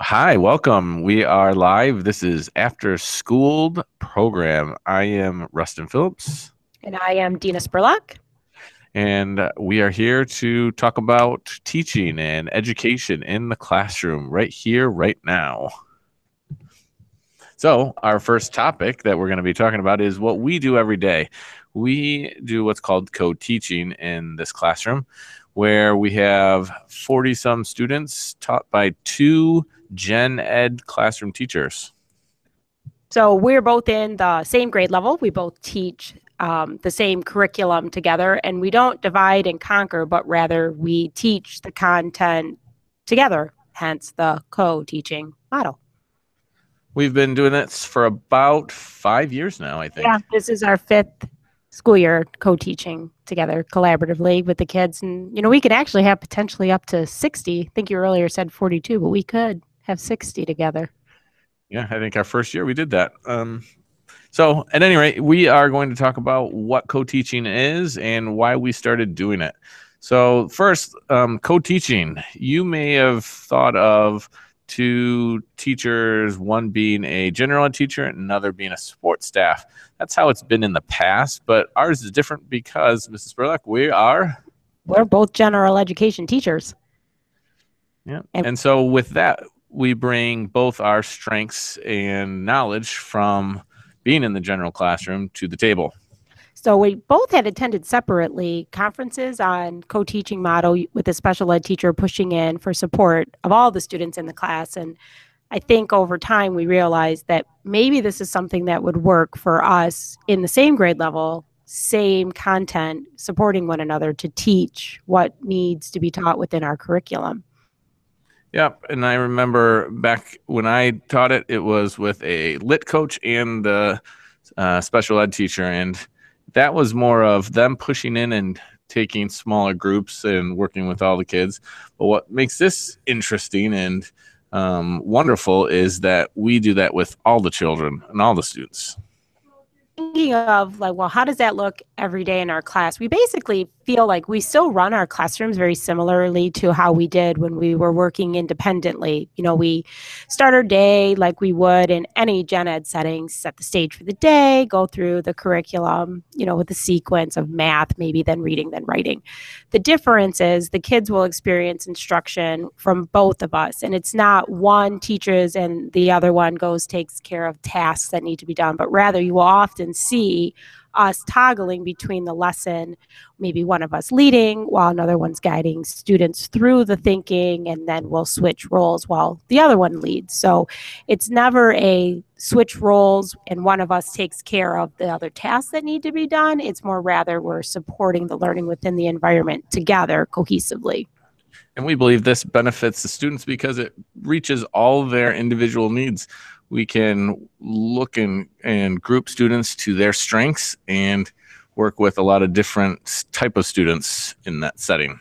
Hi, welcome. We are live. This is After SchoolED program. I am Rustin Phillips, And I am Dina Spurlock. and we are here to talk about teaching and education in the classroom right here, right now. So, our first topic that we're going to be talking about is what we do every day. We do what's called co-teaching in this classroom, where we have 40 some students taught by two Gen Ed classroom teachers. So we're both in the same grade level. We both teach the same curriculum together, and we don't divide and conquer, but rather we teach the content together, hence the co-teaching model. We've been doing this for about 5 years now, I think. Yeah, this is our fifth school year co-teaching together collaboratively with the kids. And, we could actually have potentially up to 60. I think you earlier said 42, but we could have 60 together. Yeah, I think our first year we did that. So at any rate, we are going to talk about what co-teaching is and why we started doing it. So first, co-teaching. You may have thought of two teachers, one being a general ed teacher and another being a support staff. That's how it's been in the past, but ours is different because, Mrs. Spurlock, we're both general education teachers. Yeah. And so with that, we bring both our strengths and knowledge from being in the general classroom to the table. So we both had attended separately conferences on co-teaching model with a special ed teacher pushing in for support of all the students in the class. And I think over time we realized that maybe this is something that would work for us in the same grade level, same content, supporting one another to teach what needs to be taught within our curriculum. Yep. And I remember back when I taught it, it was with a lit coach and the special ed teacher. And that was more of them pushing in and taking smaller groups and working with all the kids. But what makes this interesting and wonderful is that we do that with all the children and all the students. Thinking of how does that look every day in our class? We basically feel like we still run our classrooms very similarly to how we did when we were working independently. We start our day like we would in any gen ed setting, set the stage for the day, go through the curriculum, with a sequence of math, maybe then reading, then writing. The difference is the kids will experience instruction from both of us, and it's not one teaches and the other one takes care of tasks that need to be done, but rather you will often see us toggling between the lesson, maybe one of us leading while another one's guiding students through the thinking, and then we'll switch roles while the other one leads. So it's never a switch roles and one of us takes care of the other tasks that need to be done. It's more rather we're supporting the learning within the environment together cohesively. And we believe this benefits the students because it reaches all their individual needs. We can look and group students to their strengths and work with a lot of different type of students in that setting.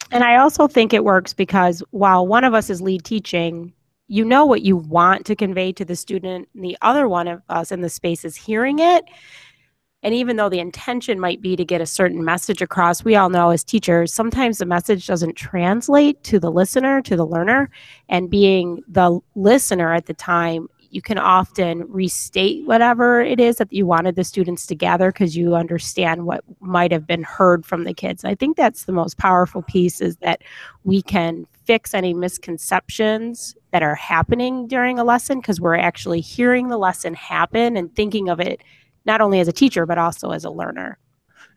And I also think it works because while one of us is lead teaching, you know what you want to convey to the student, and the other one of us in the space is hearing it. And even though the intention might be to get a certain message across, we all know as teachers, sometimes the message doesn't translate to the listener, to the learner. And being the listener at the time, you can often restate whatever it is that you wanted the students to gather because you understand what might have been heard from the kids. I think that's the most powerful piece, is that we can fix any misconceptions that are happening during a lesson because we're actually hearing the lesson happen and thinking of it not only as a teacher, but also as a learner.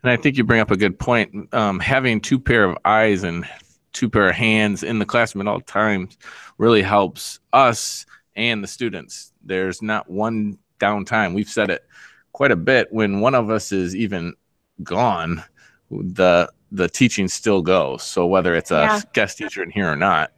And I think you bring up a good point. Having two pair of eyes and two pair of hands in the classroom at all times really helps us and the students. There's not one downtime. We've said it quite a bit. When one of us is even gone, the teaching still goes. So whether it's a guest teacher in here or not.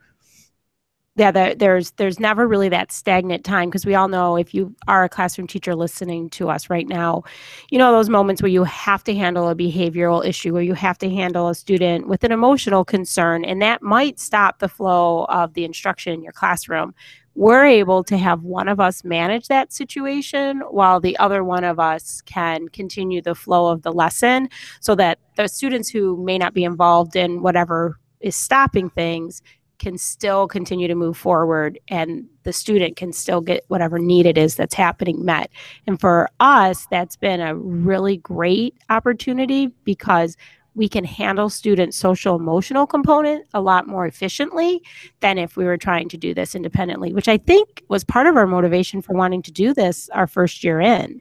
Yeah, there's never really that stagnant time, because we all know, if you are a classroom teacher listening to us right now, those moments where you have to handle a behavioral issue, or you have to handle a student with an emotional concern, and that might stop the flow of the instruction in your classroom. We're able to have one of us manage that situation while the other one of us can continue the flow of the lesson, so that the students who may not be involved in whatever is stopping things can still continue to move forward and the student can still get whatever need it is that's happening met. And for us, that's been a really great opportunity because we can handle students' social emotional component a lot more efficiently than if we were trying to do this independently, which I think was part of our motivation for wanting to do this our first year in.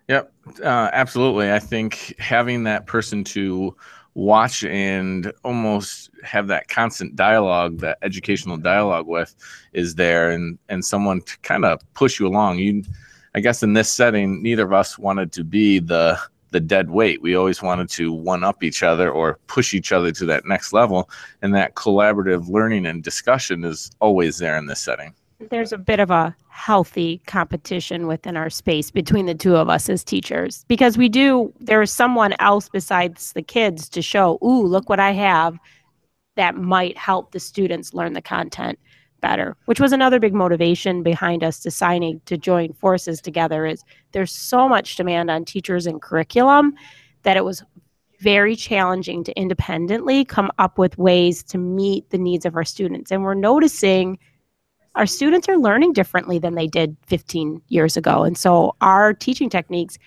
Yep, absolutely. I think having that person to watch and almost have that constant dialogue, that educational dialogue with, is there, and someone to kind of push you along. I guess in this setting, neither of us wanted to be the dead weight. We always wanted to one up each other or push each other to that next level, and that collaborative learning and discussion is always there in this setting. There's a bit of a healthy competition within our space between the two of us as teachers because there's someone else besides the kids to show, ooh, look what I have that might help the students learn the content better, which was another big motivation behind us deciding to join forces together. Is there's so much demand on teachers and curriculum that it was very challenging to independently come up with ways to meet the needs of our students. And we're noticing our students are learning differently than they did 15 years ago. And so our teaching techniques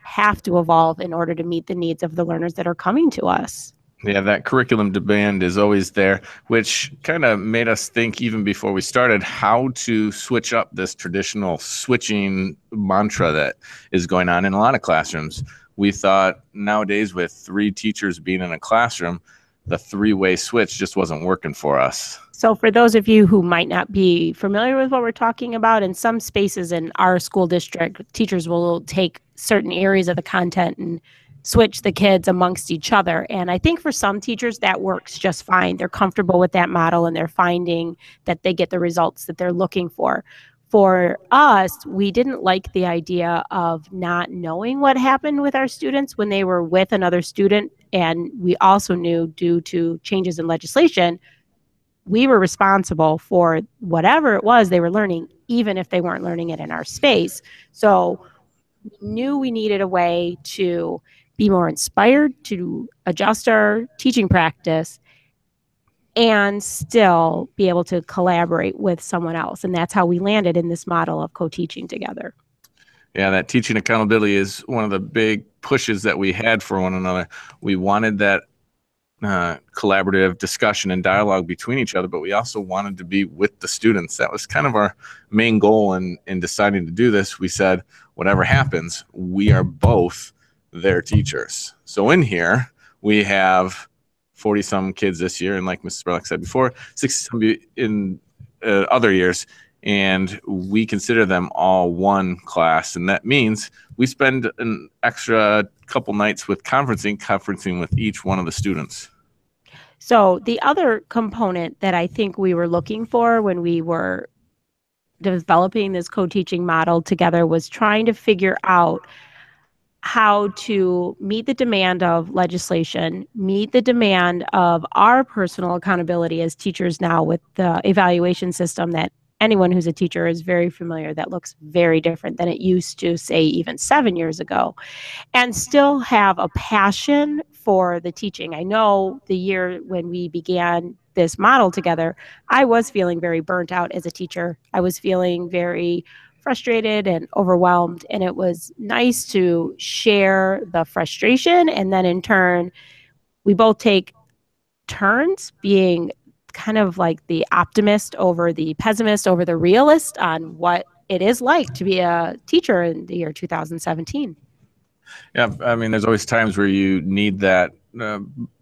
have to evolve in order to meet the needs of the learners that are coming to us. Yeah, that curriculum demand is always there, which kind of made us think even before we started how to switch up this traditional switching mantra that is going on in a lot of classrooms. We thought nowadays with 3 teachers being in a classroom, the 3-way switch just wasn't working for us. So for those of you who might not be familiar with what we're talking about, in some spaces in our school district, teachers will take certain areas of the content and switch the kids amongst each other. And I think for some teachers that works just fine. They're comfortable with that model and they're finding that they get the results that they're looking for. For us, we didn't like the idea of not knowing what happened with our students when they were with another student. And we also knew, due to changes in legislation, we were responsible for whatever it was they were learning, even if they weren't learning it in our space. So we knew we needed a way to be more inspired, to adjust our teaching practice, and still be able to collaborate with someone else. And that's how we landed in this model of co-teaching together. Yeah, that teaching accountability is one of the big pushes that we had for one another. We wanted that collaborative discussion and dialogue between each other, but we also wanted to be with the students. That was kind of our main goal in deciding to do this. We said, whatever happens, we are both their teachers. So in here, we have 40-some kids this year, and like Mrs. Burlock said before, 60-some in other years, and we consider them all one class. And that means we spend an extra couple nights with conferencing with each one of the students. So the other component that I think we were looking for when we were developing this co-teaching model together was trying to figure out how to meet the demand of legislation, meet the demand of our personal accountability as teachers now with the evaluation system that anyone who's a teacher is very familiar, that looks very different than it used to, say, even 7 years ago, and still have a passion for the teaching. I know the year when we began this model together, I was feeling very burnt out as a teacher. I was feeling very frustrated and overwhelmed, and it was nice to share the frustration, and then in turn we both take turns being kind of like the optimist over the pessimist over the realist on what it is like to be a teacher in the year 2017. Yeah, I mean, there's always times where you need that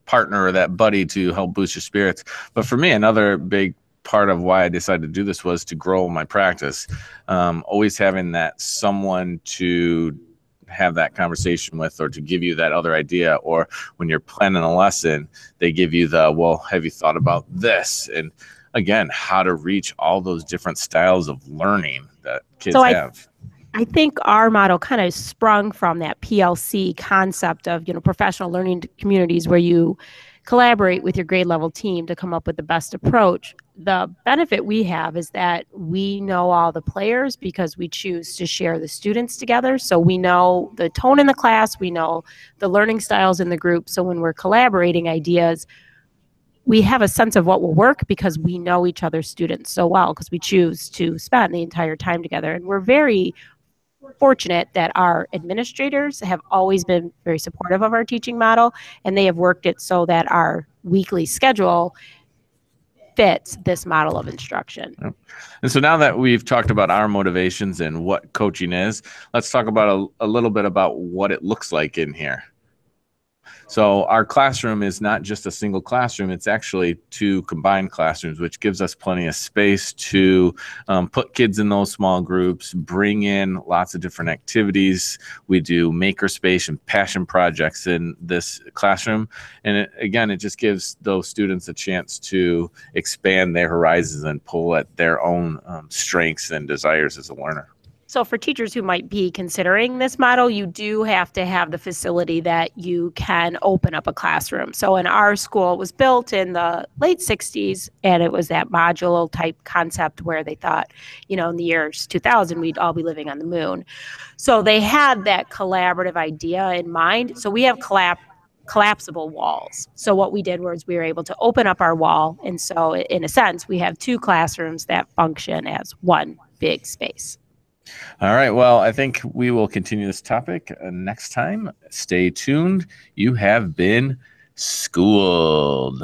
partner or that buddy to help boost your spirits. But for me, another big part of why I decided to do this was to grow my practice. Always having that someone to have that conversation with, or to give you that other idea, or when you're planning a lesson, they give you the, well, have you thought about this? And again, how to reach all those different styles of learning that kids have. I think our model kind of sprung from that PLC concept of, professional learning communities where you collaborate with your grade level team to come up with the best approach. The benefit we have is that we know all the players because we choose to share the students together. So we know the tone in the class, we know the learning styles in the group. So when we're collaborating ideas, we have a sense of what will work because we know each other's students so well, because we choose to spend the entire time together. And we're very fortunate that our administrators have always been very supportive of our teaching model, and they have worked it so that our weekly schedule fits this model of instruction. And so now that we've talked about our motivations and what coaching is, let's talk about a little bit about what it looks like in here. So our classroom is not just a single classroom, it's actually two combined classrooms, which gives us plenty of space to put kids in those small groups, bring in lots of different activities. We do makerspace and passion projects in this classroom. And it just gives those students a chance to expand their horizons and pull at their own strengths and desires as a learner. So for teachers who might be considering this model, you do have to have the facility that you can open up a classroom. So in our school, it was built in the late 60s, and it was that modular type concept where they thought, in the years 2000, we'd all be living on the moon. So they had that collaborative idea in mind. So we have collapsible walls. So what we did was we were able to open up our wall. And so in a sense, we have two classrooms that function as one big space. All right. Well, I think we will continue this topic next time. Stay tuned. You have been schooled.